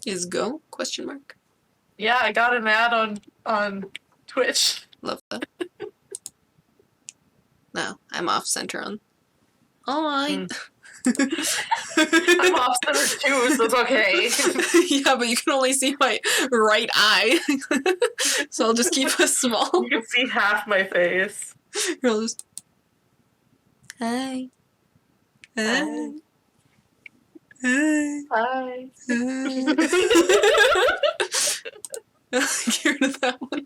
is go? Question mark. Yeah, I got an ad on Twitch. Love that. No, I'm off center on. All right. I'm off center too, so it's okay. Yeah, but you can only see my right eye, so I'll just keep us small. You can see half my face. You'll just. Hi. Hi. Hi. Hi. Get rid of that one.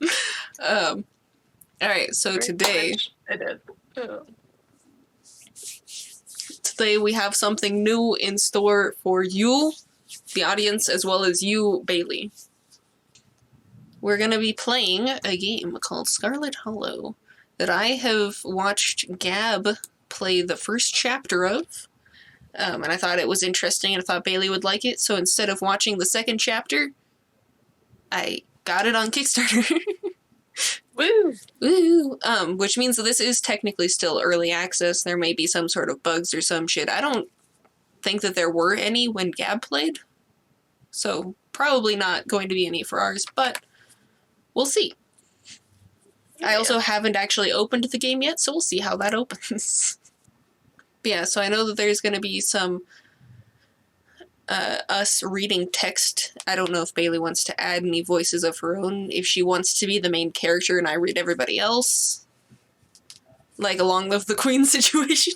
All right, so today I did. Today we have something new in store for you, the audience, as well as you, Bailey. We're going to be playing a game called Scarlet Hollow that I have watched Gab play the first chapter of, and I thought it was interesting and I thought Bailey would like it, so instead of watching the second chapter, I got it on Kickstarter. Woo! Woo! Which means that this is technically still early access. There may be some sort of bugs or some shit. I don't think that there were any when Gab played, so probably not going to be any for ours, but we'll see. Yeah. I also haven't actually opened the game yet, so we'll see how that opens. But yeah, so I know that there's going to be some us reading text. I don't know if Bailey wants to add any voices of her own, if she wants to be the main character and I read everybody else. Like along with the Queen situation.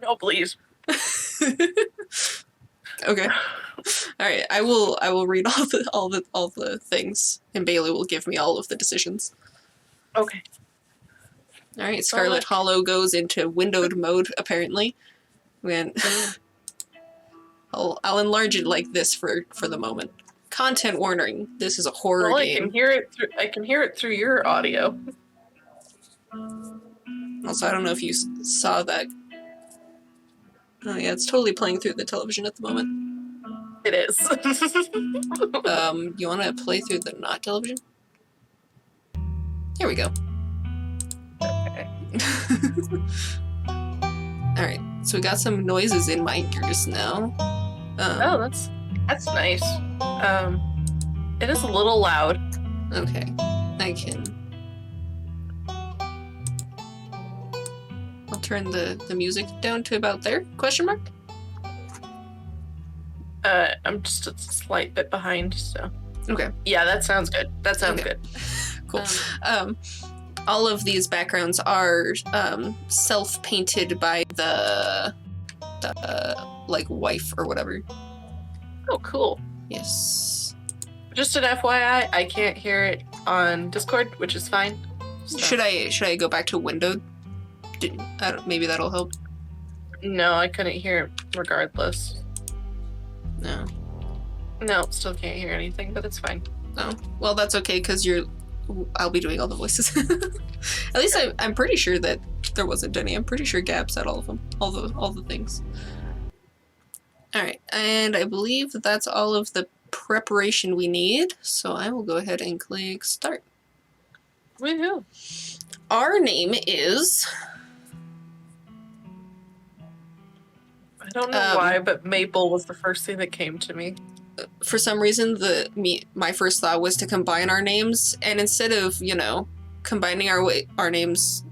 No, please. Okay. Alright, I will read all the things, and Bailey will give me all of the decisions. Okay. Alright, Scarlet Hollow goes into windowed mode, apparently. I'll enlarge it like this for the moment. Content warning. This is a horror game. I can hear it through your audio. Also, I don't know if you saw that. Oh yeah, it's totally playing through the television at the moment. It is. You want to play through the not television? Here we go. Okay. Alright, so we got some noises in my ears now. Oh, that's nice. It is a little loud. Okay, I can. I'll turn the music down to about there? Question mark? I'm just a slight bit behind, so. Okay. Yeah, that sounds good. That sounds good. Cool. All of these backgrounds are self-painted by the like wife or whatever. Oh, cool. Yes. Just an FYI, I can't hear it on Discord, which is fine. So. Should I go back to windowed? Maybe that'll help. No, I couldn't hear it regardless. No. No, still can't hear anything, but it's fine. No. Well, that's okay because I'll be doing all the voices. At least I'm pretty sure that there wasn't any. I'm pretty sure Gab said all of them, all the things. All right, and I believe that's all of the preparation we need. So I will go ahead and click start. Woohoo! Our name is. I don't know why, but Maple was the first thing that came to me. For some reason, my first thought was to combine our names, and instead of combining our names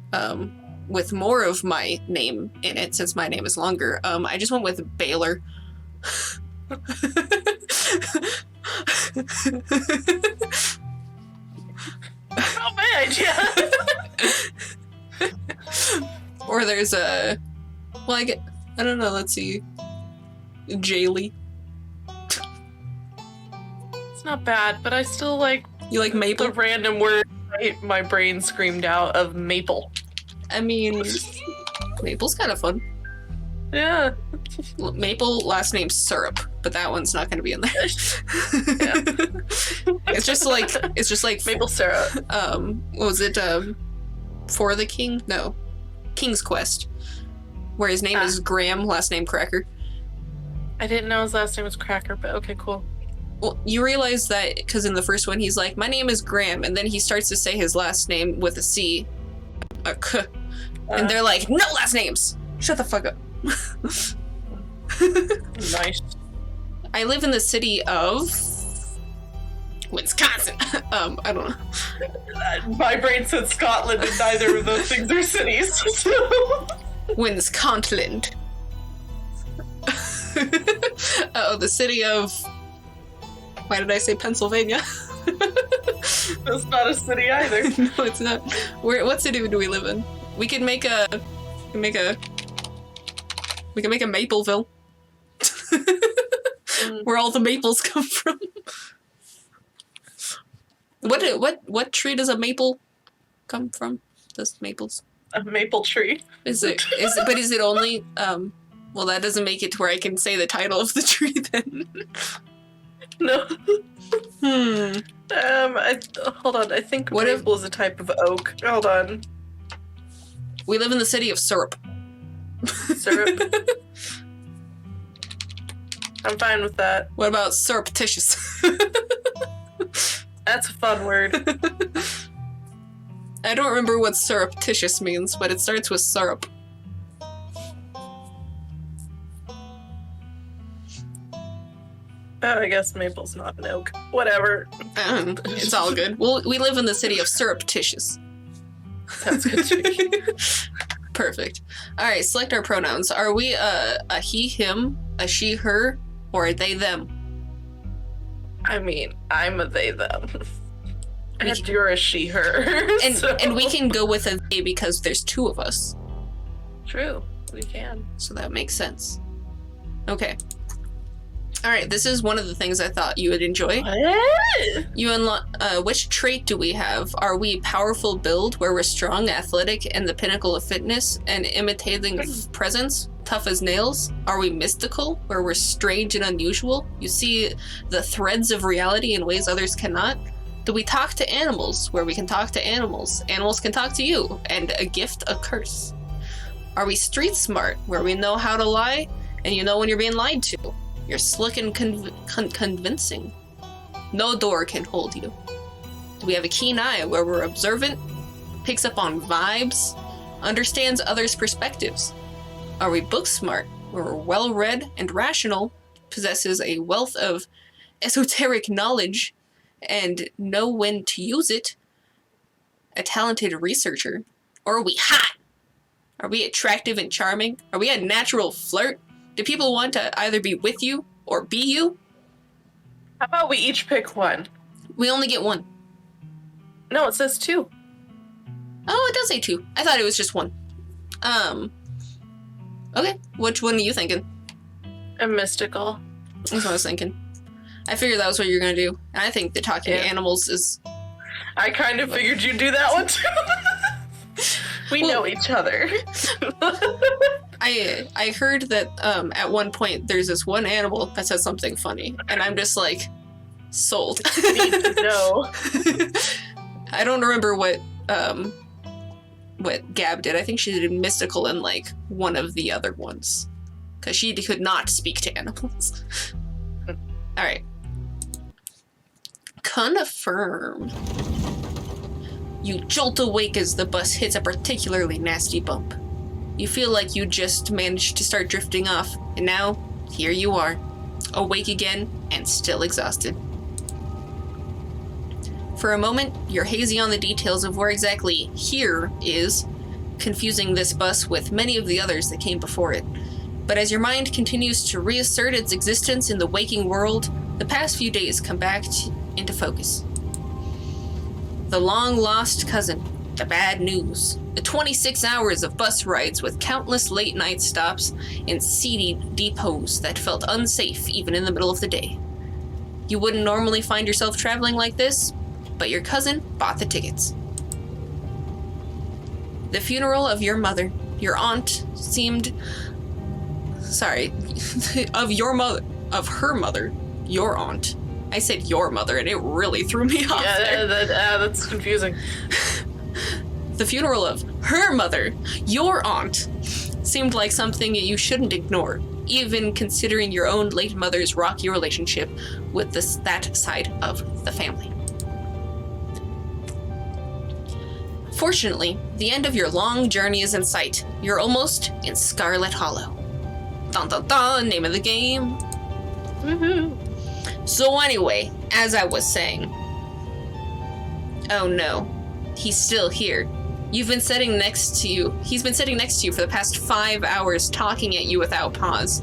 with more of my name in it, since my name is longer, I just went with Baylor. Not bad, yeah. Or there's I don't know. Let's see, Jaylee. It's not bad, but I still like. You like Maple? The random word my brain screamed out of maple. I mean, Maple's kind of fun. Yeah. Maple, last name Syrup, but that one's not going to be in there. Yeah. It's just like maple syrup. What was it? For the King? No, King's Quest, where his name is Graham, last name Cracker. I didn't know his last name was Cracker, but okay, cool. Well, you realize that because in the first one he's like, my name is Graham, and then he starts to say his last name with a C, a K, and they're like, no last names. Shut the fuck up. Nice. I live in the city of Wisconsin. I don't know. My brain said Scotland, and neither of those things are cities. So. Wisconsin. Oh, the city of... Why did I say Pennsylvania? That's not a city either. No, it's not. What city do we live in? We can make a... We can make a Mapleville. Where all the maples come from. What tree does a maple come from? Does maples? A maple tree. Is it only well, that doesn't make it to where I can say the title of the tree then. No. Hold on. I think maple is a type of oak. Hold on. We live in the city of syrup. Syrup. I'm fine with that. What about surreptitious? That's a fun word. I don't remember what surreptitious means, but it starts with syrup. Oh, I guess maple's not an oak. Whatever. It's all good. Well, we live in the city of surreptitious. Sounds good to me. Perfect. All right, select our pronouns. Are we a he, him, a she, her, or a they, them? I mean, I'm a they, them. And you're a she, her. And we can go with a they because there's two of us. True, we can. So that makes sense. Okay. All right, this is one of the things I thought you would enjoy. What? You unlock. Which trait do we have? Are we powerful build, where we're strong, athletic, and the pinnacle of fitness, and imitating presence, tough as nails? Are we mystical, where we're strange and unusual? You see the threads of reality in ways others cannot? Do we talk to animals, where we can talk to animals? Animals can talk to you, and a gift, a curse. Are we street smart, where we know how to lie, and you know when you're being lied to? You're slick and convincing. No door can hold you. Do we have a keen eye, where we're observant, picks up on vibes, understands others' perspectives? Are we book smart, where we're well-read and rational, possesses a wealth of esoteric knowledge, and know when to use it? A talented researcher? Or are we hot? Are we attractive and charming? Are we a natural flirt? Do people want to either be with you or be you? How about we each pick one? We only get one. No, it says two. Oh, it does say two. I thought it was just one. Okay. Which one are you thinking? A mystical. That's what I was thinking. I figured that was what you were going to do. And I think the talking to animals is... I kind of figured you'd do that one too. We know each other. I heard that at one point there's this one animal that says something funny, and I'm just like, sold. Need to know. I don't remember what Gab did. I think she did mystical in like one of the other ones, because she could not speak to animals. All right. Confirm. You jolt awake as the bus hits a particularly nasty bump. You feel like you just managed to start drifting off, and now, here you are, awake again and still exhausted. For a moment, you're hazy on the details of where exactly here is, confusing this bus with many of the others that came before it. But as your mind continues to reassert its existence in the waking world, the past few days come back into focus. The long-lost cousin, the bad news, the 26 hours of bus rides with countless late-night stops and seedy depots that felt unsafe even in the middle of the day. You wouldn't normally find yourself traveling like this, but your cousin bought the tickets. The funeral of your mother, your aunt, seemed... Sorry, of her mother, your aunt. I said your mother, and it really threw me off there. That's confusing. The funeral of her mother, your aunt, seemed like something you shouldn't ignore, even considering your own late mother's rocky relationship with that side of the family. Fortunately, the end of your long journey is in sight. You're almost in Scarlet Hollow. Dun dun dun, name of the game. Woohoo. So anyway, as I was saying. Oh no, he's still here. He's been sitting next to you for the past 5 hours, talking at you without pause.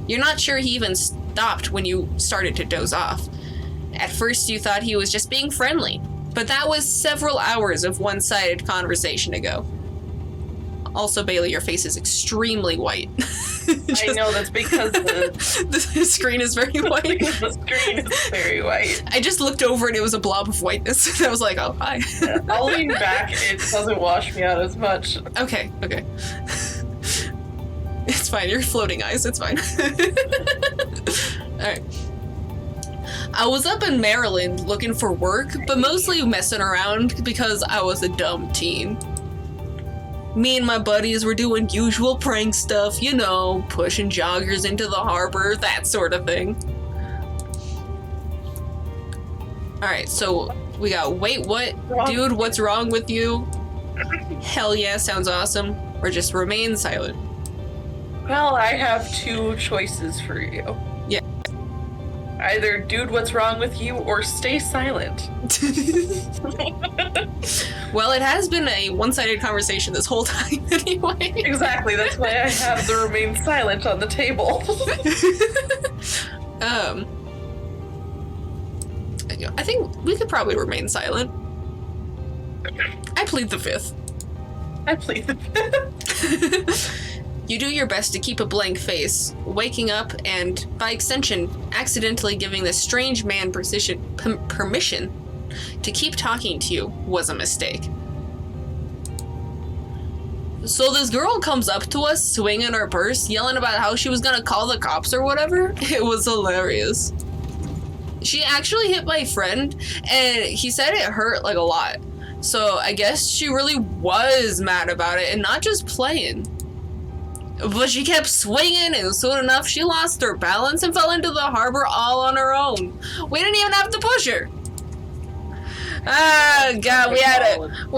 You're not sure he even stopped when you started to doze off. At first you thought he was just being friendly, but that was several hours of one-sided conversation ago. Also, Bailey, your face is extremely white. I know, that's because the screen is very white. The screen is very white. I just looked over and it was a blob of whiteness. And I was like, oh, hi. Yeah, I'll lean back. It doesn't wash me out as much. Okay. It's fine. You're floating eyes. It's fine. Alright. I was up in Maryland looking for work, but mostly messing around because I was a dumb teen. Me and my buddies were doing usual prank stuff, you know, pushing joggers into the harbor, that sort of thing. Alright, so we got, wait, what? Dude, what's wrong with you? Hell yeah, sounds awesome. Or just remain silent. Well, I have two choices for you. Yeah. Either dude, what's wrong with you, or stay silent. Well, it has been a one-sided conversation this whole time anyway. Exactly, that's why I have the remain silent on the table. I think we could probably remain silent. I plead the fifth. I plead the fifth. You do your best to keep a blank face, waking up and, by extension, accidentally giving this strange man permission to keep talking to you was a mistake. So this girl comes up to us, swinging her purse, yelling about how she was gonna call the cops or whatever. It was hilarious. She actually hit my friend, and he said it hurt like a lot. So I guess she really was mad about it and not just playing. But she kept swinging, and soon enough she lost her balance and fell into the harbor all on her own. We didn't even have to push her. Ah, God, we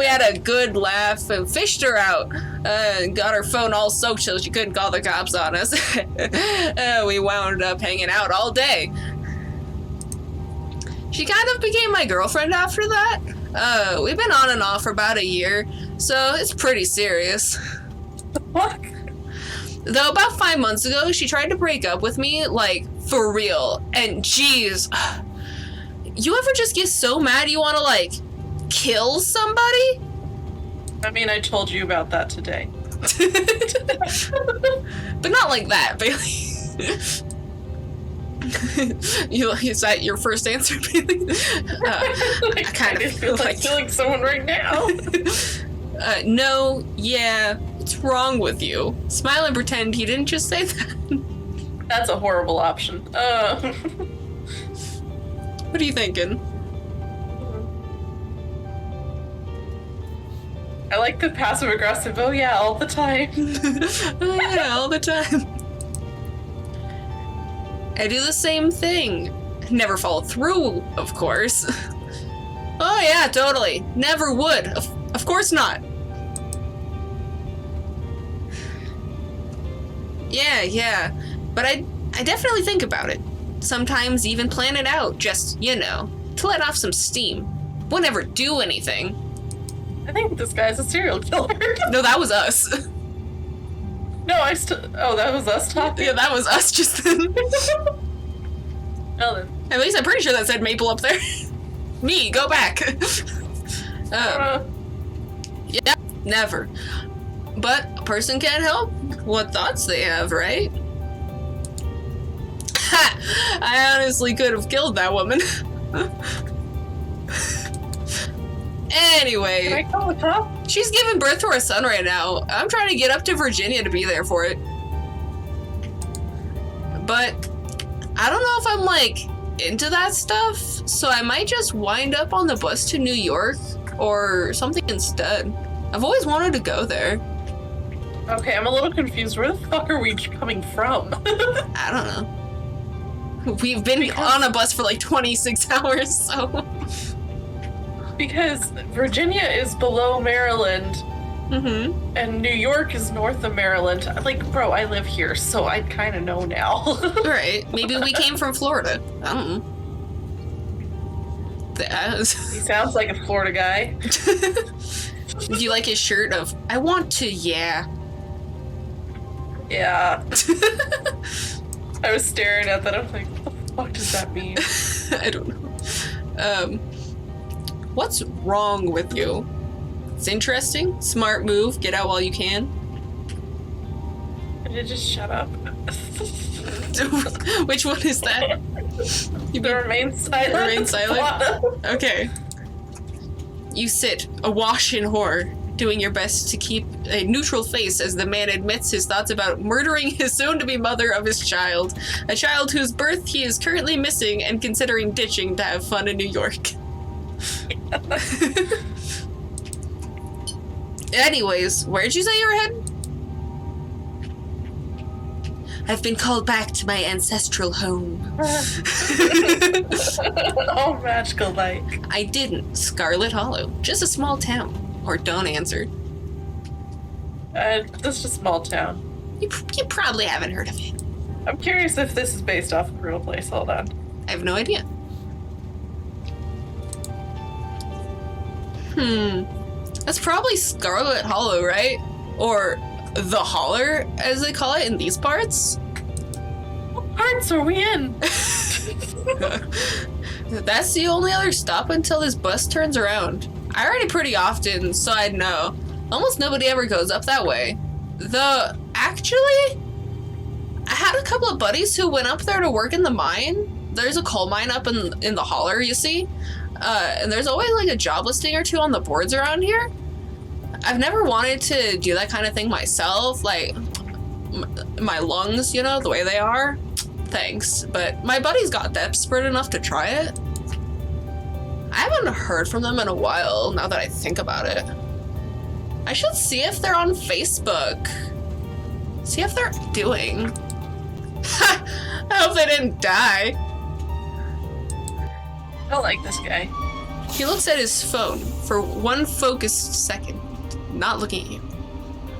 had a good laugh and fished her out. Got her phone all soaked so she couldn't call the cops on us. We wound up hanging out all day. She kind of became my girlfriend after that. We've been on and off for about a year, so it's pretty serious. What? Though about 5 months ago, she tried to break up with me, like, for real. And geez, you ever just get so mad you want to, like, kill somebody? I mean, I told you about that today. But not like that, Bailey. Is that your first answer, Bailey? I kind of feel like killing someone right now. No, yeah, what's wrong with you? Smile and pretend he didn't just say that. That's a horrible option. What are you thinking? I like the passive aggressive, oh yeah, all the time. Oh yeah, all the time. I do the same thing. Never follow through, of course. Oh yeah, totally. Never would. Of course not. Yeah. But I definitely think about it. Sometimes even plan it out, just, you know, to let off some steam. Won't ever do anything. I think this guy's a serial killer. No, that was us. No, that was us talking? Yeah, that was us just then. Well then. At least I'm pretty sure that said Maple up there. Me, go back. Yeah, never. But a person can't help what thoughts they have, right? Ha! I honestly could have killed that woman. Anyway. Can I call the cop? She's giving birth to her son right now. I'm trying to get up to Virginia to be there for it. But I don't know if I'm, like, into that stuff, so I might just wind up on the bus to New York or something instead. I've always wanted to go there. Okay, I'm a little confused. Where the fuck are we coming from? I don't know. We've been on a bus for like 26 hours, so... Because Virginia is below Maryland, Mm-hmm. And New York is north of Maryland. Like, bro, I live here, so I kind of know now. Alright, maybe we came from Florida. I don't know. He sounds like a Florida guy. Do you like his shirt of, I want to, yeah. Yeah. I was staring at that. I was like, what the fuck does that mean? I don't know. What's wrong with you? It's interesting. Smart move. Get out while you can. Did you just shut up? Which one is that? You remain silent. Remain silent? Okay. You sit, awash in horror, doing your best to keep a neutral face as the man admits his thoughts about murdering his soon-to-be mother of his child, a child whose birth he is currently missing and considering ditching to have fun in New York. Anyways, where'd you say you were heading? I've been called back to my ancestral home. Oh, magical like. I didn't. Scarlet Hollow. Just a small town. Or don't answer. This is a small town. You probably haven't heard of it. I'm curious if this is based off a real place. Hold on. I have no idea. That's probably Scarlet Hollow, right? Or the Holler, as they call it in these parts. What parts are we in? That's the only other stop until this bus turns around. I ride it pretty often, so I'd know. Almost nobody ever goes up that way. Actually, I had a couple of buddies who went up there to work in the mine. There's a coal mine up in the Holler, you see? And there's always like a job listing or two on the boards around here. I've never wanted to do that kind of thing myself, like my lungs, you know, the way they are. Thanks, but my buddies got desperate enough to try it. I haven't heard from them in a while, now that I think about it. I should see if they're on Facebook. See if they're doing. I hope they didn't die. I don't like this guy. He looks at his phone for one focused second, not looking at you.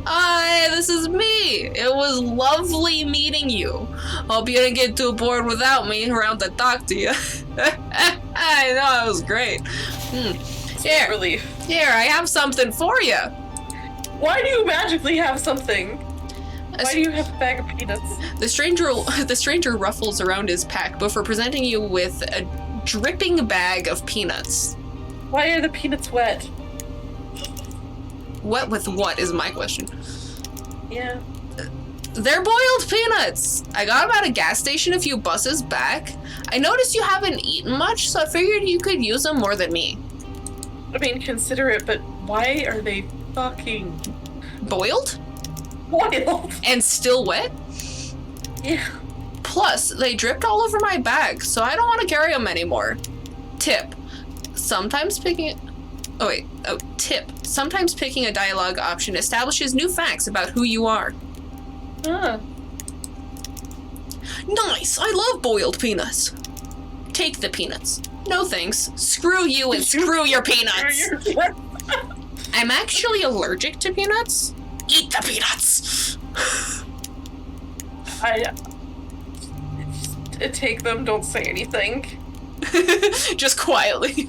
Hi, this is me. It was lovely meeting you. Hope you didn't get too bored without me around to talk to you. I know, it was great. Here, Relief. Here, I have something for you. Why do you magically have something? Why do you have a bag of peanuts? The stranger ruffles around his pack before presenting you with a dripping bag of peanuts. Why are the peanuts wet? Wet with what is my question. Yeah. They're boiled peanuts. I got them at a gas station a few buses back. I noticed you haven't eaten much, so I figured you could use them more than me. I mean, consider it, but why are they fucking boiled? Boiled? And still wet? Yeah. Plus, they dripped all over my bag, so I don't want to carry them anymore. Tip. Sometimes picking a dialogue option establishes new facts about who you are. Huh. Nice! I love boiled peanuts. Take the peanuts. No thanks. Screw you and screw your peanuts. I'm actually allergic to peanuts. Eat the peanuts. Take them, don't say anything. Just quietly.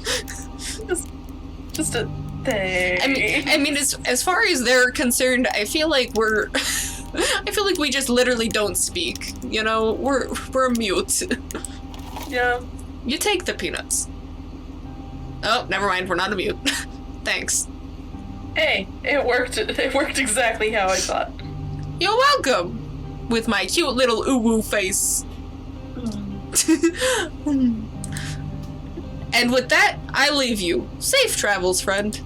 Just a thing. I mean, as far as they're concerned, I feel like we just literally don't speak. You know, we're mute. Yeah. You take the peanuts. Oh, never mind. We're not a mute. Thanks. Hey, it worked. It worked exactly how I thought. You're welcome. With my cute little uwu face. And with that, I leave you. Safe travels, friend.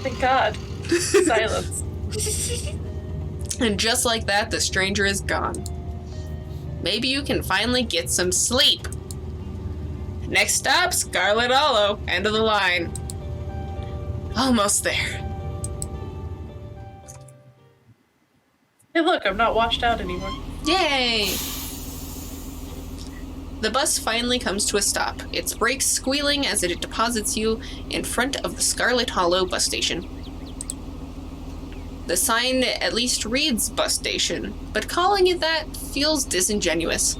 Thank God. Silence. And just like that, the stranger is gone. Maybe you can finally get some sleep. Next stop, Scarlet Hollow. End of the line. Almost there. Hey, look, I'm not washed out anymore. Yay! The bus finally comes to a stop, its brakes squealing as it deposits you in front of the Scarlet Hollow bus station. The sign at least reads bus station, but calling it that feels disingenuous.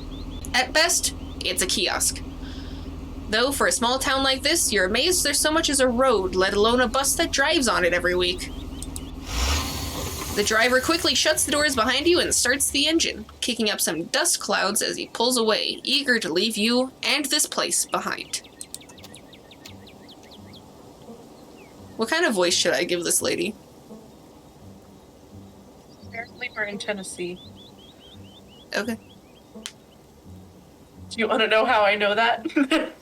At best, it's a kiosk. Though for a small town like this, you're amazed there's so much as a road, let alone a bus that drives on it every week. The driver quickly shuts the doors behind you and starts the engine, kicking up some dust clouds as he pulls away, eager to leave you and this place behind. What kind of voice should I give this lady? Apparently we're in Tennessee. Okay. Do you want to know how I know that?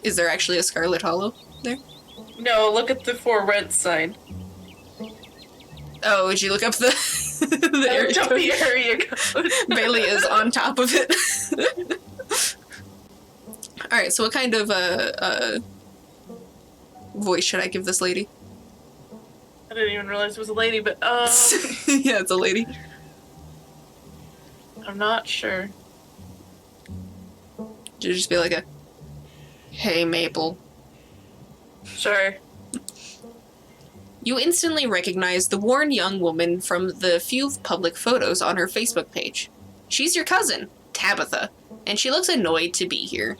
Is there actually a Scarlet Hollow there? No, look at the for rent sign. Oh, would you look up the the area code? The area code. Bailey is on top of it. Alright, so what kind of voice should I give this lady? I didn't even realize it was a lady, but yeah, it's a lady. I'm not sure. Should it just be like a, hey, Maple? Sure. You instantly recognize the worn young woman from the few public photos on her Facebook page. She's your cousin, Tabitha, and she looks annoyed to be here.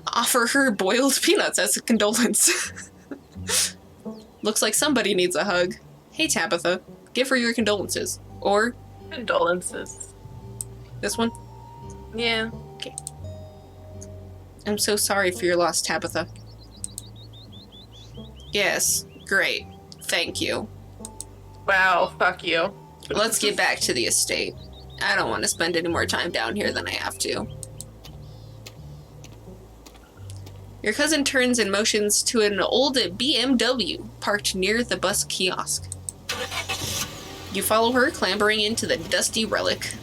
Offer her boiled peanuts as a condolence. Looks like somebody needs a hug. Hey, Tabitha, give her your condolences. Or Condolences. this one. Yeah. Okay. I'm so sorry for your loss, Tabitha. Yes, great. Thank you. Wow, fuck you. Let's get back to the estate. I don't want to spend any more time down here than I have to. Your cousin turns and motions to an old BMW parked near the bus kiosk. You follow her, clambering into the dusty relic.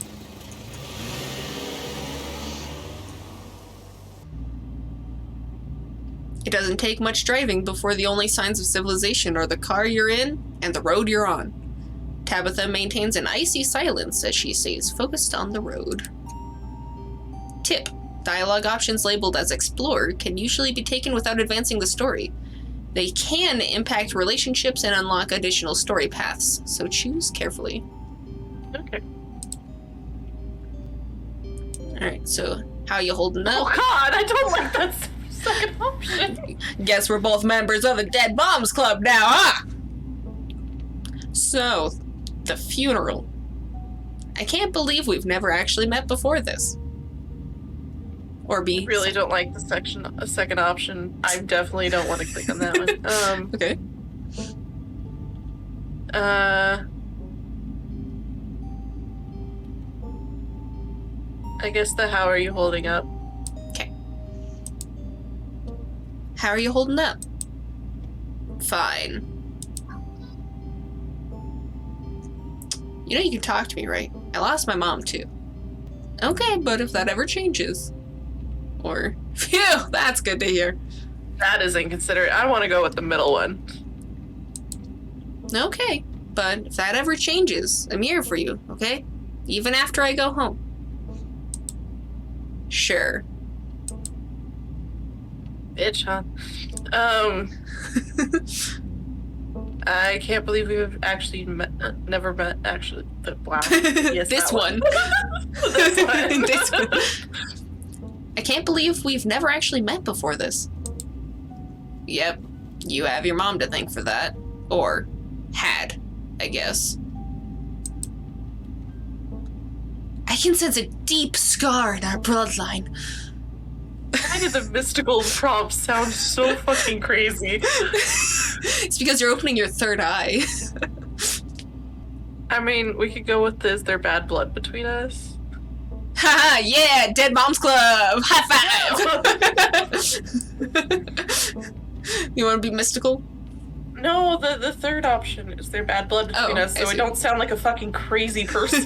It doesn't take much driving before the only signs of civilization are the car you're in and the road you're on. Tabitha maintains an icy silence as she stays focused on the road. Tip: dialogue options labeled as Explore can usually be taken without advancing the story. They can impact relationships and unlock additional story paths, so choose carefully. Okay. Alright, so how you holding up? Oh god, I don't like that second option. Guess we're both members of the Dead Moms Club now, huh? So, the funeral. I can't believe we've never actually met before this. Or B. I really don't like the second option. I definitely don't want to click on that one. Okay. I guess the how are you holding up? Okay. How are you holding up? Fine. You know you can talk to me, right? I lost my mom, too. Okay, but if that ever changes... Or, phew, that's good to hear. That is inconsiderate. I want to go with the middle one. Okay, but if that ever changes, I'm here for you, okay? Even after I go home. Sure. Bitch, huh? I can't believe we've actually never met, actually. But wow. Yes, This one. This one. This one. I can't believe we've never actually met before this. Yep, you have your mom to thank for that. Or had, I guess. I can sense a deep scar in our bloodline. Why did the mystical prompt sound so fucking crazy? It's because you're opening your third eye. I mean, we could go with is there bad blood between us? Haha, yeah, Dead Moms Club! High five! You want to be mystical? No, the third option is there bad blood between us, so I don't sound like a fucking crazy person.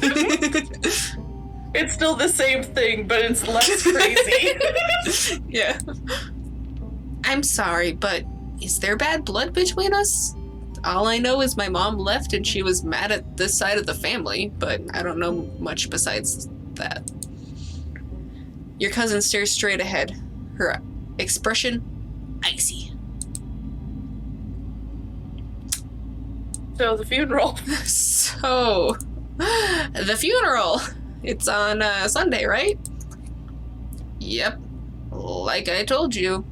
It's still the same thing, but it's less crazy. Yeah. I'm sorry, but is there bad blood between us? All I know is my mom left and she was mad at this side of the family, but I don't know much besides that. Your cousin stares straight ahead, her expression icy. So, the funeral. So, the funeral. It's on Sunday, right? Yep. Like I told you.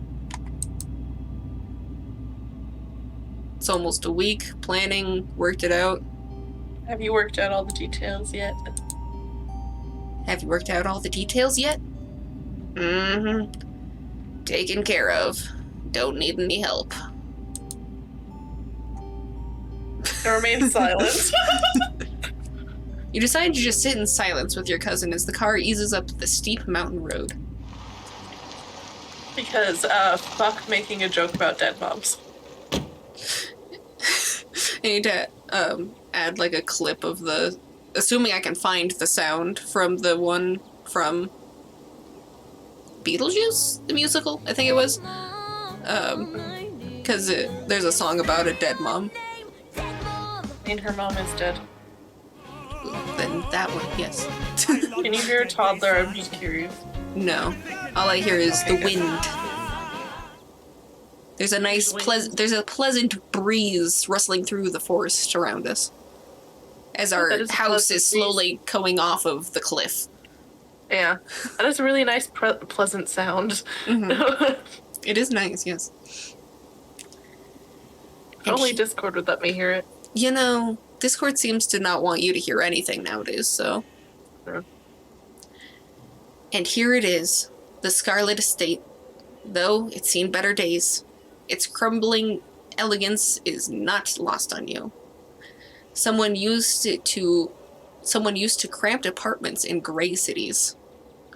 It's almost a week. Planning, worked it out. Have you worked out all the details yet? Have you worked out all the details yet? Mm-hmm. Taken care of. Don't need any help. Remain silent. You decide to just sit in silence with your cousin as the car eases up the steep mountain road. Because, fuck making a joke about dead moms. I need to add like a clip of the... Assuming I can find the sound from the one from Beetlejuice, the musical, I think it was. Because there's a song about a dead mom. And her mom is dead. Then that one, yes. Can you hear a toddler? I'm just curious. No. All I hear is the wind. There's a nice, there's a pleasant breeze rustling through the forest around us. As our house is slowly going off of the cliff. Yeah. That is a really nice, pleasant sound. Mm-hmm. It is nice, yes. Only Discord would let me hear it. You know, Discord seems to not want you to hear anything nowadays, so... Sure. And here it is, the Scarlet estate. Though it's seen better days, its crumbling elegance is not lost on you. Someone used to cramped apartments in gray cities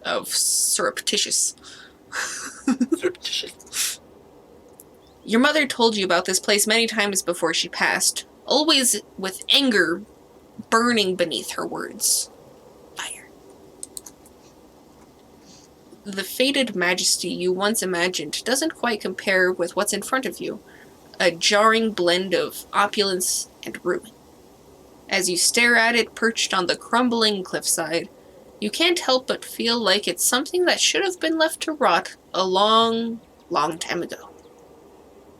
of surreptitious. Surreptitious. Your mother told you about this place many times before she passed, always with anger burning beneath her words. Fire. The faded majesty you once imagined doesn't quite compare with what's in front of you, a jarring blend of opulence and ruin. As you stare at it perched on the crumbling cliffside, you can't help but feel like it's something that should have been left to rot a long, long time ago.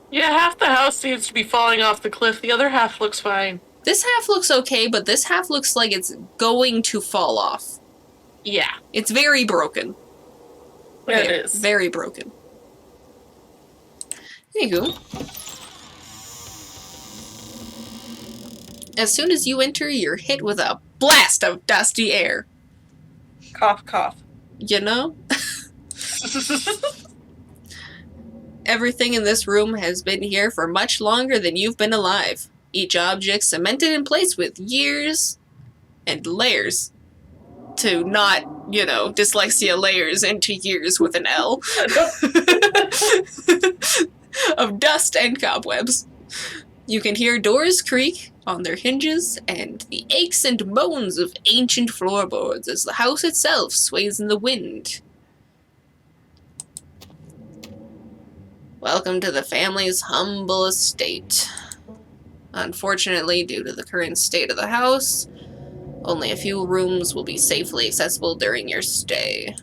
Yeah, half the house seems to be falling off the cliff. The other half looks fine. This half looks okay, but this half looks like it's going to fall off. Yeah. It's very broken. Yeah, it is. Very broken. There you go. As soon as you enter, you're hit with a blast of dusty air. Cough, cough. You know? Everything in this room has been here for much longer than you've been alive. Each object cemented in place with years and layers. To not, you know, dyslexia layers into years with an L. Of dust and cobwebs. You can hear doors creak on their hinges and the aches and moans of ancient floorboards as the house itself sways in the wind. Welcome to the family's humble estate. Unfortunately, due to the current state of the house, only a few rooms will be safely accessible during your stay.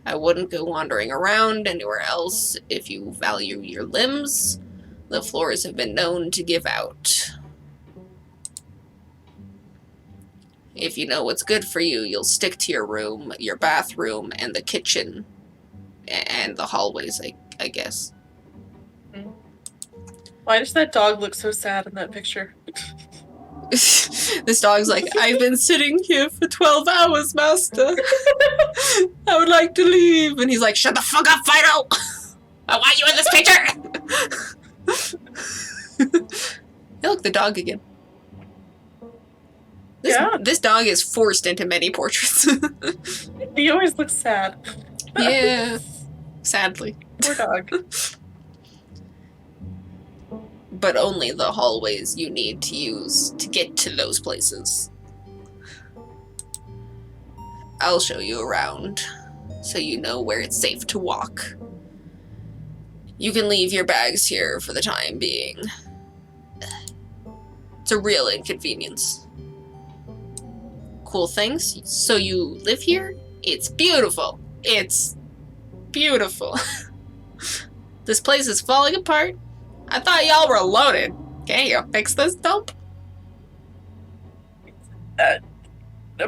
I wouldn't go wandering around anywhere else if you value your limbs. The floors have been known to give out. If you know what's good for you, you'll stick to your room, your bathroom, and the kitchen. And the hallways, I guess. Why does that dog look so sad in that picture? This dog's like, I've been sitting here for 12 hours, master. I would like to leave. And he's like, shut the fuck up, Fido! I want you in this picture! Hey, look, the dog again. This dog is forced into many portraits. He always looks sad. Yeah, sadly. Poor dog. But only the hallways you need to use to get to those places. I'll show you around, so you know where it's safe to walk. You can leave your bags here for the time being. It's a real inconvenience. Cool things. So you live here? It's beautiful. It's beautiful. This place is falling apart. I thought y'all were loaded. Can't you fix this dump?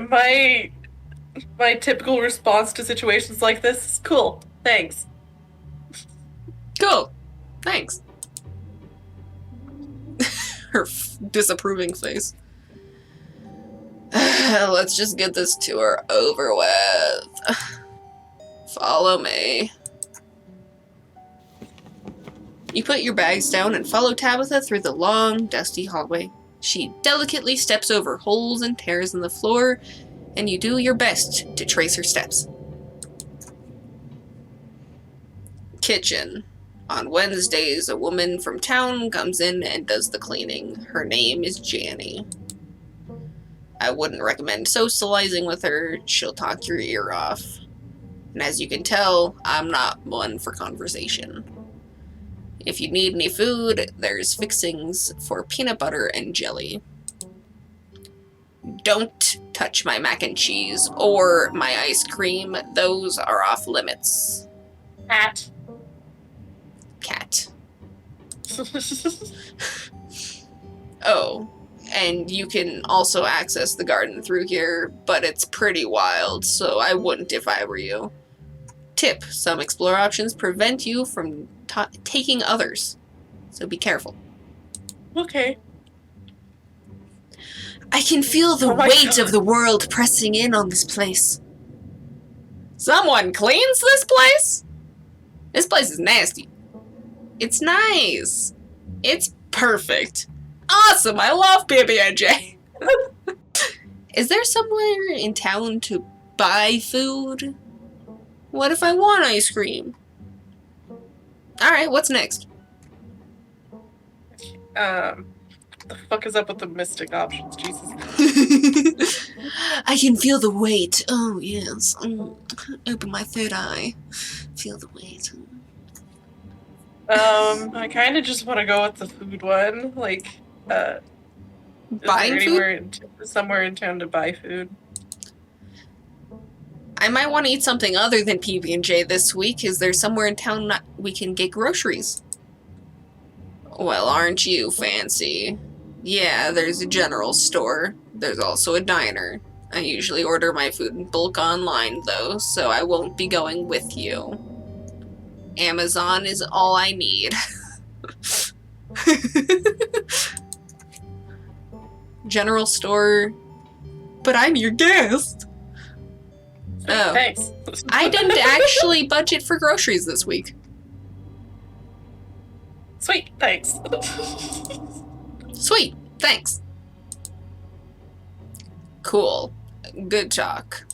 My typical response to situations like this is cool. Thanks. Cool. Thanks. Her disapproving face. Let's just get this tour over with. Follow me. You put your bags down and follow Tabitha through the long, dusty hallway. She delicately steps over holes and tears in the floor, and you do your best to trace her steps. Kitchen. On Wednesdays, a woman from town comes in and does the cleaning. Her name is Janny. I wouldn't recommend socializing with her. She'll talk your ear off. And as you can tell, I'm not one for conversation. If you need any food, there's fixings for peanut butter and jelly. Don't touch my mac and cheese or my ice cream. Those are off limits. Cat. Oh, and you can also access the garden through here, but it's pretty wild, so I wouldn't if I were you. Tip: some explore options prevent you from taking others, so be careful. Okay. I can feel the weight of the world pressing in on this place. Someone cleans this place? This place is nasty. It's nice. It's perfect. Awesome, I love PB&J. Is there somewhere in town to buy food? What if I want ice cream? Alright, what's next? What the fuck is up with the mystic options? Jesus. I can feel the weight. Oh, yes. Open my third eye. Feel the weight. I kind of just want to go with the food one. Like, buying food? Somewhere in town to buy food. I might want to eat something other than PB&J this week. Is there somewhere in town we can get groceries? Well, aren't you fancy? Yeah, there's a general store. There's also a diner. I usually order my food in bulk online, though, so I won't be going with you. Amazon is all I need. General store. But I'm your guest. Oh. Thanks. I didn't actually budget for groceries this week. Sweet, thanks. Sweet, thanks. Cool. Good talk.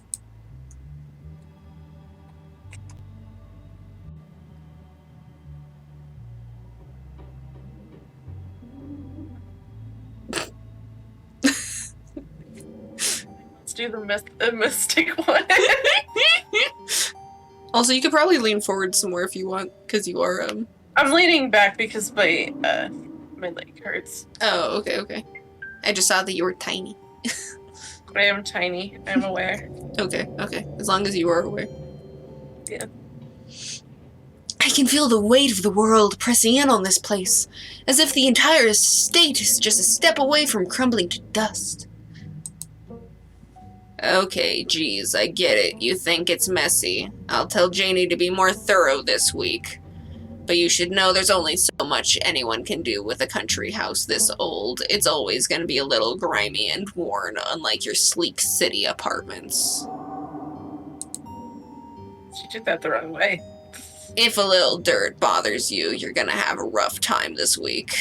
Let's do the mystic one. Also, you could probably lean forward some more if you want, because you are, I'm leaning back because my leg hurts. Oh, okay. I just saw that you were tiny. I am tiny. I'm aware. Okay. As long as you are aware. Yeah. I can feel the weight of the world pressing in on this place, as if the entire estate is just a step away from crumbling to dust. Okay, geez, I get it. You think it's messy. I'll tell Janie to be more thorough this week. But you should know there's only so much anyone can do with a country house this old. It's always going to be a little grimy and worn, unlike your sleek city apartments. She took that the wrong way. If a little dirt bothers you, you're going to have a rough time this week.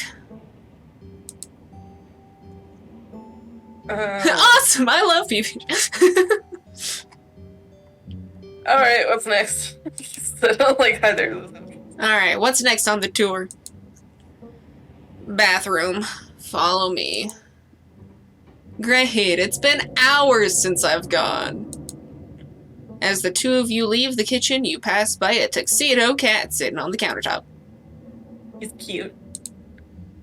Awesome! I love people. Alright, what's next? I don't like either of those. Alright, what's next on the tour? Bathroom. Follow me. Great, it's been hours since I've gone. As the two of you leave the kitchen, you pass by a tuxedo cat sitting on the countertop. He's cute.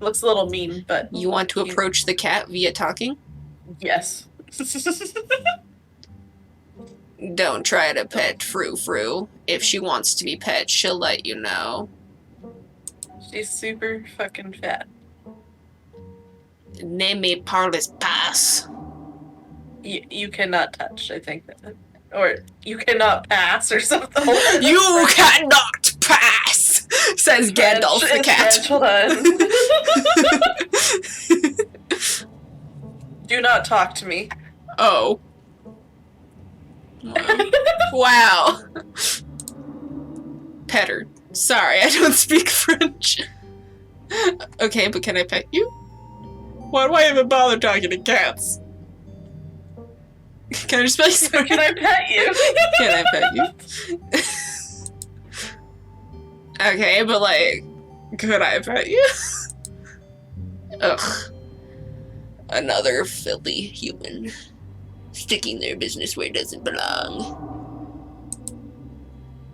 Looks a little mean, but... You want to approach the cat via talking? Yes. Don't try to pet Frou-Frou. If she wants to be pet, she'll let you know. She's super fucking fat. Ne me parles pas. You cannot touch, I think. Or you cannot pass or something. You cannot pass, says Gandalf the cat. Hold on. Do not talk to me. Oh. Wow. Pet her. Sorry, I don't speak French. Okay, but can I pet you? Why do I even bother talking to cats? Can I just be like, can I pet you? Can I pet you? Okay, but like, could I pet you? Ugh. Another filthy human. Sticking their business where it doesn't belong.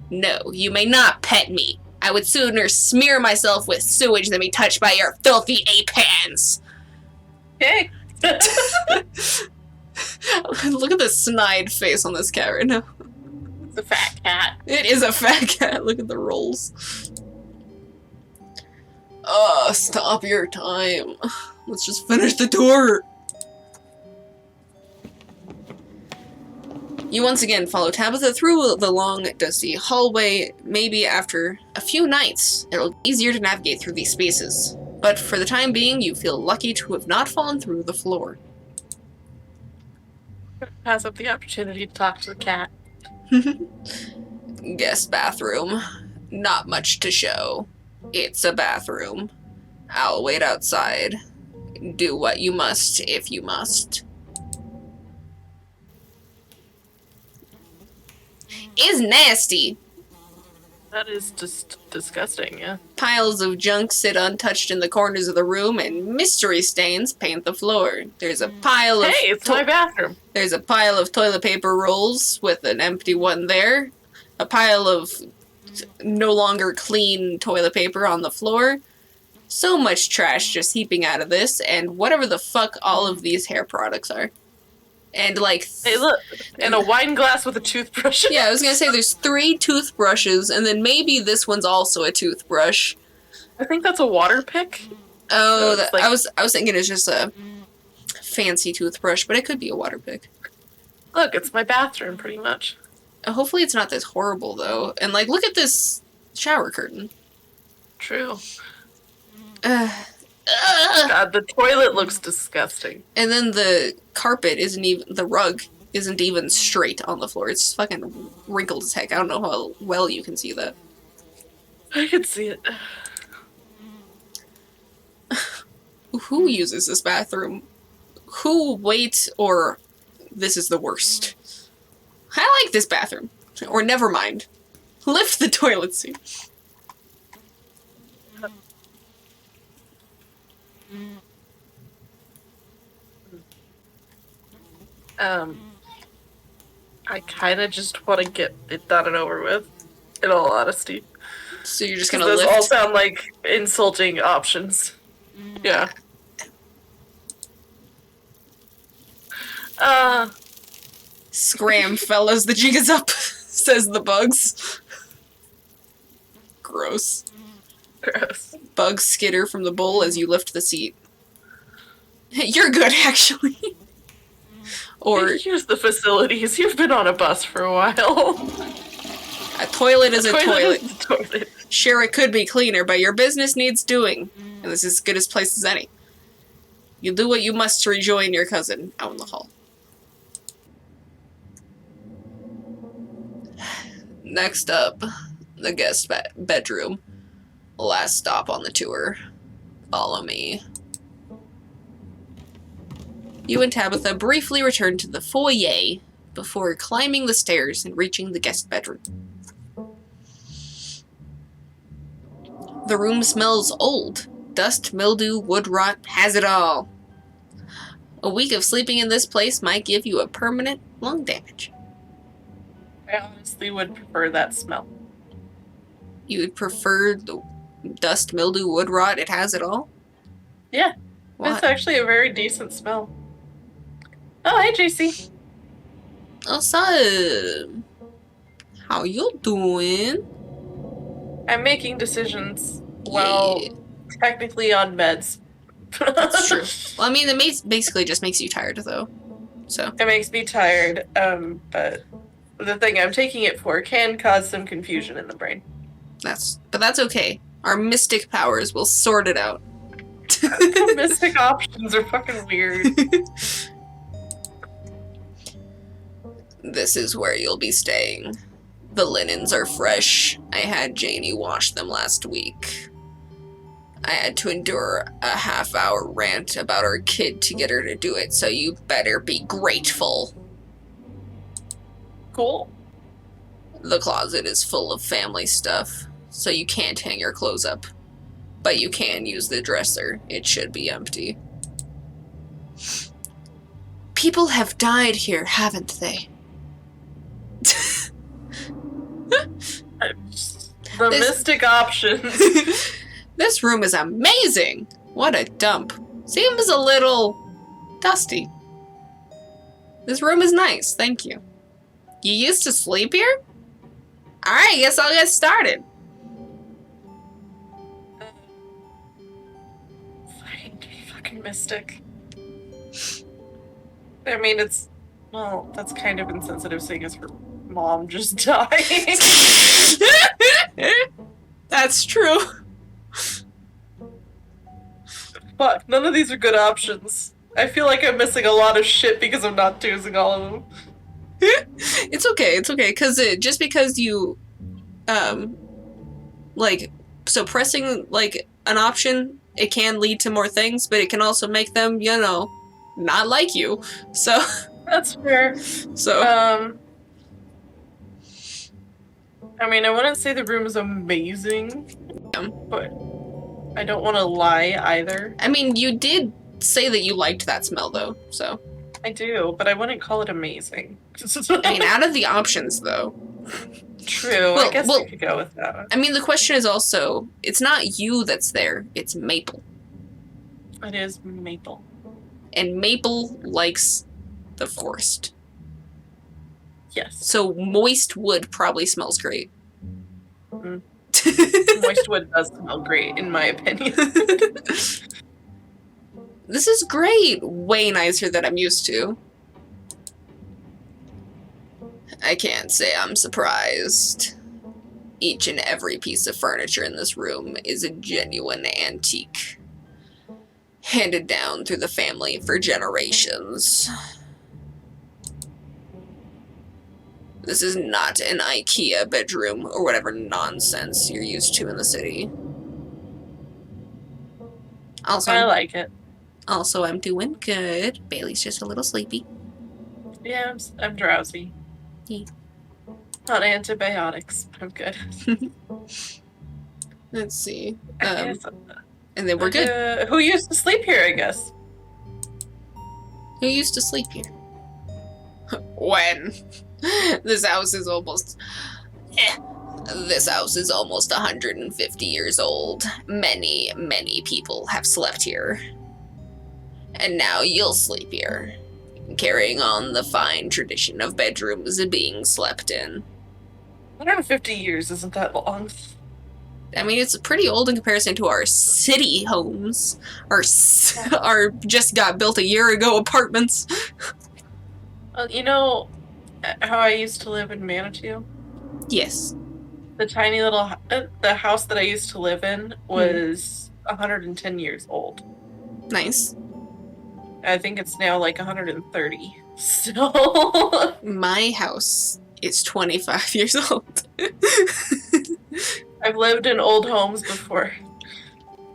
No, you may not pet me. I would sooner smear myself with sewage than be touched by your filthy ape hands. Okay. Look at the snide face on this cat right now. It's a fat cat. It is a fat cat. Look at the rolls. Oh, stop your time. Let's just finish the tour. You once again follow Tabitha through the long, dusty hallway. Maybe after a few nights, it'll be easier to navigate through these spaces. But for the time being, you feel lucky to have not fallen through the floor. Pass up the opportunity to talk to the cat. Guest bathroom. Not much to show. It's a bathroom. I'll wait outside. Do what you must if you must. Is nasty. That is just disgusting, yeah. Piles of junk sit untouched in the corners of the room, and mystery stains paint the floor. There's a pile of... Hey, it's my bathroom. There's a pile of toilet paper rolls with an empty one there. A pile of no longer clean toilet paper on the floor. So much trash just heaping out of this, and whatever the fuck all of these hair products are. And like... Hey, look! And a wine glass with a toothbrush. Yeah, I was gonna say there's 3 toothbrushes, and then maybe this one's also a toothbrush. I think that's a water pick. Oh, so like... I was thinking it's just a fancy toothbrush, but it could be a water pick. Look, it's my bathroom, pretty much. Hopefully it's not this horrible, though. And, like, look at this shower curtain. True. God, the toilet looks disgusting. And then the carpet isn't even... The rug isn't even straight on the floor. It's fucking wrinkled as heck. I don't know how well you can see that. I can see it. Who uses this bathroom? Who waits or... This is the worst. I like this bathroom. Or never mind. Lift the toilet seat. I kind of just want to get it done and over with, in all honesty. So you're just gonna lift? lift? Those all sound like insulting options. Yeah. Scram, fellas, the jig is up, says the bugs. Gross. Gross. Bugs skitter from the bowl as you lift the seat. You're good, actually. Or... Here's the facilities. You've been on a bus for a while. A toilet is a toilet. Is a toilet. Sure, it could be cleaner, but your business needs doing. And this is as good a place as any. You'll do what you must to rejoin your cousin out in the hall. Next up, the guest bedroom. Last stop on the tour. Follow me. You and Tabitha briefly return to the foyer before climbing the stairs and reaching the guest bedroom. The room smells old. Dust, mildew, wood rot, has it all. A week of sleeping in this place might give you a permanent lung damage. I honestly would prefer that smell. You would prefer the dust, mildew, wood rot, it has it all? Yeah. Why? It's actually a very decent smell. Oh, hey, JC. Awesome. How you doing? I'm making decisions while technically on meds. That's true. Well, I mean, it basically just makes you tired, though. So it makes me tired. But the thing I'm taking it for can cause some confusion in the brain. But that's okay. Our mystic powers will sort it out. Mystic options are fucking weird. This is where you'll be staying. The linens are fresh. I had Janie wash them last week. I had to endure a half-hour rant about our kid to get her to do it, so you better be grateful. Cool. The closet is full of family stuff, so you can't hang your clothes up. But you can use the dresser. It should be empty. People have died here, haven't they? The mystic options. This room is amazing! What a dump. Seems a little dusty. This room is nice, thank you. You used to sleep here? Alright, guess I'll get started. Fucking mystic. I mean, well, that's kind of insensitive seeing as her mom just died. That's true. Fuck, none of these are good options. I feel like I'm missing a lot of shit because I'm not choosing all of them. It's okay, because just because you, so pressing, an option, it can lead to more things, but it can also make them, not like you, so... That's fair. So... I mean, I wouldn't say the room is amazing, but I don't want to lie either. I mean, you did say that you liked that smell, though, so... I do, but I wouldn't call it amazing. I mean, out of the options, though. True, I guess we could go with that. I mean, the question is also, it's not you that's there, it's Maple. It is Maple. And Maple likes the forest. Yes. So moist wood probably smells great. Mm. Moist wood does smell great, in my opinion. This is great! Way nicer than I'm used to. I can't say I'm surprised. Each and every piece of furniture in this room is a genuine antique. Handed down through the family for generations. This is not an IKEA bedroom or whatever nonsense you're used to in the city. Also, I like it. Also, I'm doing good. Bailey's just a little sleepy. Yeah, I'm drowsy. Yeah. On antibiotics. I'm good. Let's see. And then we're good. Who used to sleep here, I guess? Who used to sleep here? When? This house is almost... This house is almost 150 years old. Many, many people have slept here. And now you'll sleep here, carrying on the fine tradition of bedrooms being slept in. 150 years isn't that long. I mean, it's pretty old in comparison to our city homes. Our just got built a year ago apartments. You know how I used to live in Manitou? Yes. The tiny little... the house that I used to live in was 110 years old. Nice. I think it's now like 130. So... My house is 25 years old. I've lived in old homes before.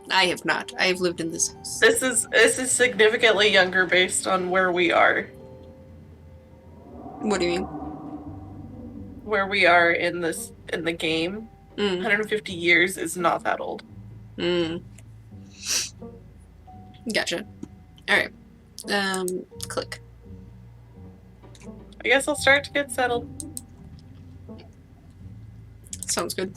I have not. I have lived in this house. This is significantly younger based on where we are. What do you mean? Where we are in the game. 150 years is not that old. Gotcha. Alright. Click. I guess I'll start to get settled. Sounds good.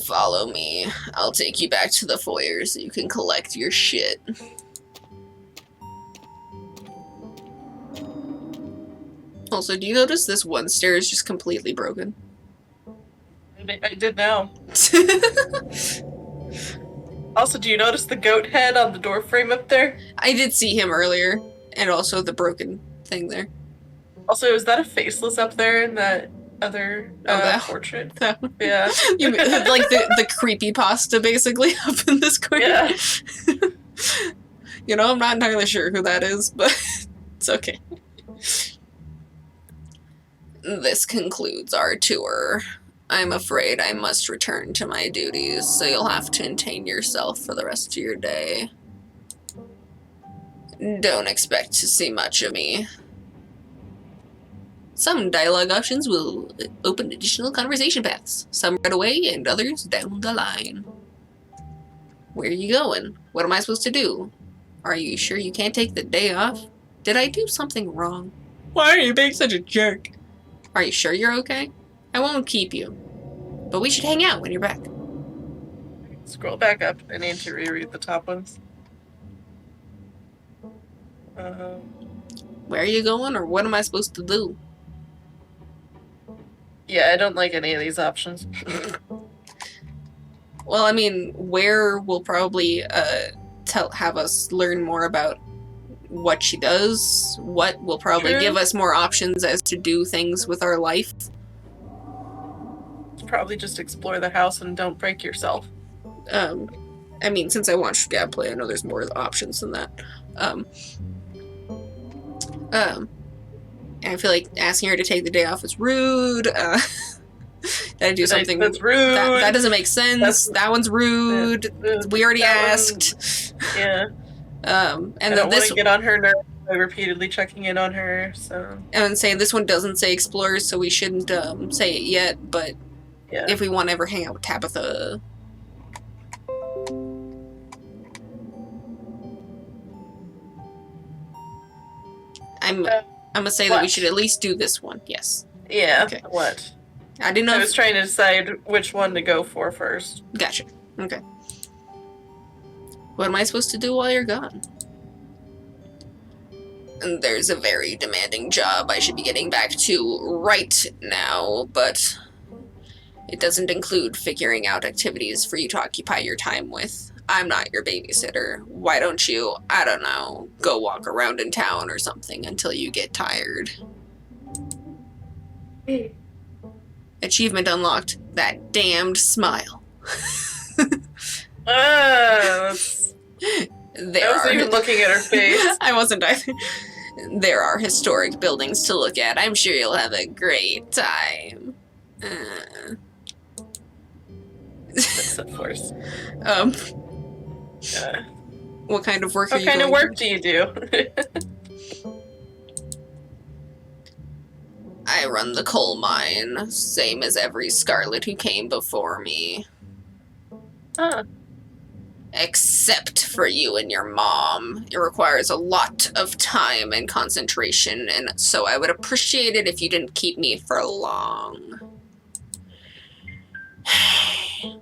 Follow me. I'll take you back to the foyer so you can collect your shit. Also, do you notice this one stair is just completely broken? I did now. Also, do you notice the goat head on the door frame up there? I did see him earlier, and also the broken thing there. Also, is that a faceless up there in that other portrait? That yeah. You like the creepypasta basically up in this corner. Yeah. You know, I'm not entirely sure who that is, but it's okay. This concludes our tour. I'm afraid I must return to my duties, so you'll have to entertain yourself for the rest of your day. Don't expect to see much of me. Some dialogue options will open additional conversation paths, some right away and others down the line. Where are you going? What am I supposed to do? Are you sure you can't take the day off? Did I do something wrong? Why are you being such a jerk? Are you sure you're okay? I won't keep you. But we should hang out when you're back. Scroll back up. I need to reread the top ones. Where are you going, or what am I supposed to do? Yeah, I don't like any of these options. Well, I mean, where will probably have us learn more about what she does. What will probably give us more options as to do things with our life. Probably just explore the house and don't break yourself. I mean, since I watched gameplay, I know there's more options than that. And I feel like asking her to take the day off is rude. Did I do something that's rude? That doesn't make sense. That one's rude. We already asked. Yeah. And I don't want to get on her nerves by repeatedly checking in on her. So. And saying this one doesn't say explorers, so we shouldn't say it yet. But yeah. If we want to ever hang out with Tabitha. I'm gonna say that we should at least do this one. Yes. Yeah. Okay. What? I didn't know. I was trying to decide which one to go for first. Gotcha. Okay. What am I supposed to do while you're gone? And there's a very demanding job I should be getting back to right now, but it doesn't include figuring out activities for you to occupy your time with. I'm not your babysitter. Why don't you, I don't know, go walk around in town or something until you get tired? Achievement unlocked. That damned smile. I wasn't even looking at her face. I wasn't either. There are historic buildings to look at. I'm sure you'll have a great time. That's of course. What kind of work are you doing? What kind of work to? do you do? I run the coal mine, same as every Scarlet who came before me. Huh. Except for you and your mom. It requires a lot of time and concentration, and so I would appreciate it if you didn't keep me for long. I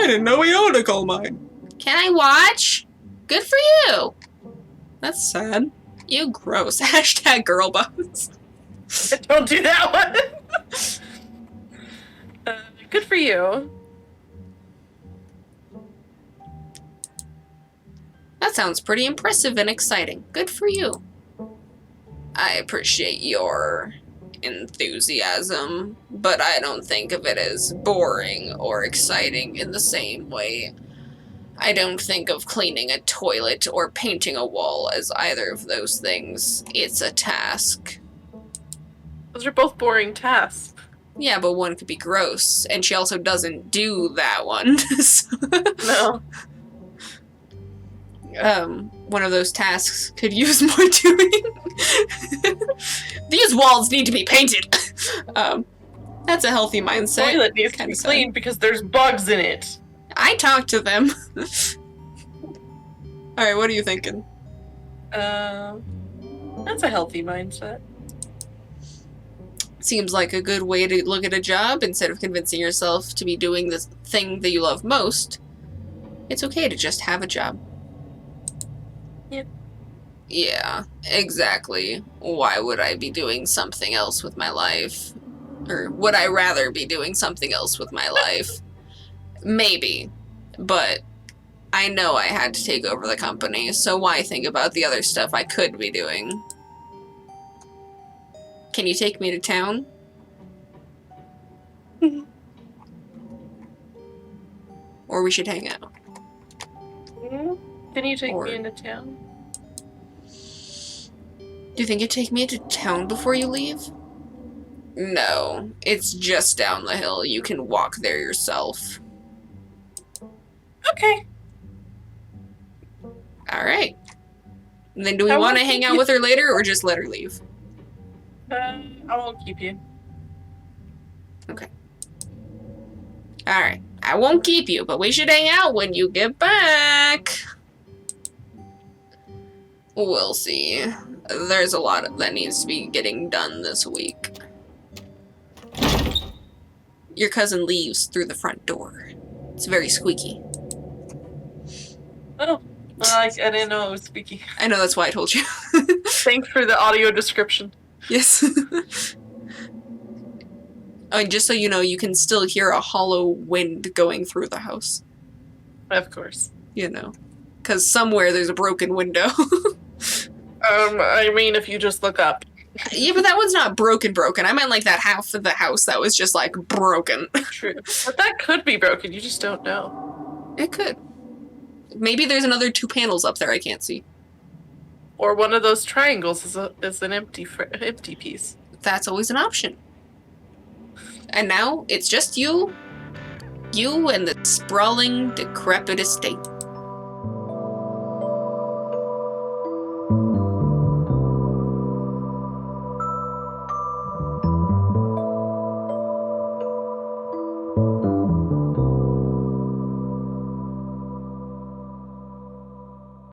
didn't know we owned a coal mine. Can I watch? Good for you. That's sad. You gross. Hashtag girl boss. Don't do that one. Good for you. That sounds pretty impressive and exciting. Good for you. I appreciate your enthusiasm, but I don't think of it as boring or exciting in the same way. I don't think of cleaning a toilet or painting a wall as either of those things. It's a task. Those are both boring tasks. Yeah, but one could be gross, and she also doesn't do that one. No. One of those tasks could use more doing. These walls need to be painted. That's a healthy mindset. Toilet needs to be cleaned because there's bugs in it. I talked to them. Alright, what are you thinking? That's a healthy mindset. Seems like a good way to look at a job. Instead of convincing yourself to be doing the thing that you love most, it's okay to just have a job. Yep. Yeah, exactly. Why would I be doing something else with my life? Or would I rather be doing something else with my life? Maybe. But I know I had to take over the company, so why think about the other stuff I could be doing? Can you take me to town? Or we should hang out. Can you take me into town? Do you think you'd take me to town before you leave? No, it's just down the hill. You can walk there yourself. Okay. Alright. Then do we want to hang out with her later or just let her leave? I won't keep you. Okay. Alright. I won't keep you, but we should hang out when you get back. We'll see. There's a lot that needs to be getting done this week. Your cousin leaves through the front door. It's very squeaky. Oh, well, I didn't know it was squeaky. I know, that's why I told you. Thanks for the audio description. Yes. Oh, and just so you know, you can still hear a hollow wind going through the house. Of course. You know. Because somewhere there's a broken window. I mean, if you just look up. Yeah, but that one's not broken. I meant like that half of the house that was just like broken. True. But that could be broken, you just don't know. It could. Maybe there's another 2 panels up there I can't see. Or one of those triangles is an empty piece. That's always an option. And now it's just you and the sprawling, decrepit estate.